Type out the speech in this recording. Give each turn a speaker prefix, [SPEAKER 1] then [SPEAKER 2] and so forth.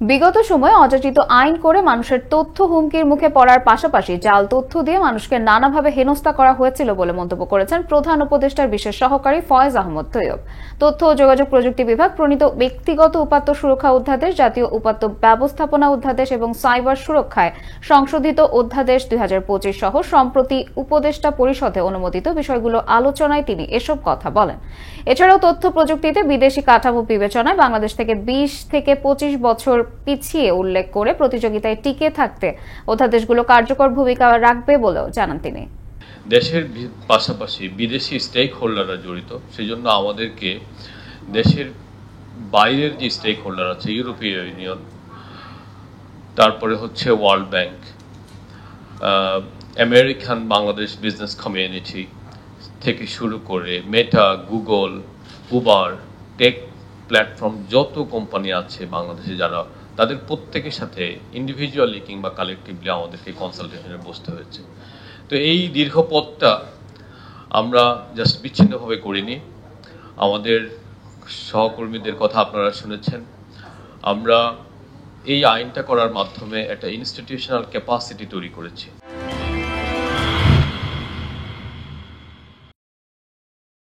[SPEAKER 1] বিগত সময়ে অযাচিত আইন করে মানুষের তথ্য হুমকির মুখে পড়ার পাশাপাশি জাল তথ্য দিয়ে মানুষকে নানাভাবে হেনস্থা করা হয়েছিল বলে মন্তব্য করেছেন প্রধান উপদেষ্টার বিশেষ সহকারী ফয়েজ আহমদ তৈয়ব। তথ্য ও যোগাযোগ প্রযুক্তি বিভাগ প্রণীত ব্যক্তিগত উপাত্ত সুরক্ষা অধ্যাদেশ, জাতীয় উপাত্ত ব্যবস্থাপনা অধ্যাদেশ এবং সাইবার সুরক্ষায় সংশোধিত অধ্যাদেশ 2025 সহ সম্প্রতি উপদেষ্টা পরিষদে অনুমোদিত বিষয়গুলো আলোচনায় তিনি এসব কথা বলেন। এছাড়াও তথ্য প্রযুক্তিতে বিদেশি কাঠামো বিবেচনায় বাংলাদেশ থেকে 20 থেকে 25 বছর পিছিয়ে উল্লেখ করে প্রতিযোগিতায় টিকে থাকতে অধ্যাদেশগুলো কার্যকর ভূমিকা রাখবে বলেও জানান তিনি।
[SPEAKER 2] দেশের পাশাপাশি বিদেশি স্টেক হোল্ডাররা জড়িত, সেজন্য আমাদেরকে দেশের বাইরের যে স্টেক হোল্ডার আছে, ইউরোপীয় ইউনিয়ন, তারপরে হচ্ছে world bank, American Bangladesh business community থেকে শুরু করে মেটা, গুগল, উবার, টেক প্ল্যাটফর্ম যত কোম্পানি আছে বাংলাদেশে যারা, তাদের প্রত্যেকের সাথে ইন্ডিভিজুয়ালি কিংবা কালেকটিভলি আমাদেরকে কনসালটেশনে বসতে হয়েছে। তো এই দীর্ঘ পথটা আমরা জাস্ট বিচ্ছিন্নভাবে করিনি। আমাদের সহকর্মীদের কথা আপনারা শুনেছেন। আমরা এই আইনটা করার মাধ্যমে একটা ইনস্টিটিউশনাল ক্যাপাসিটি তৈরি করেছি।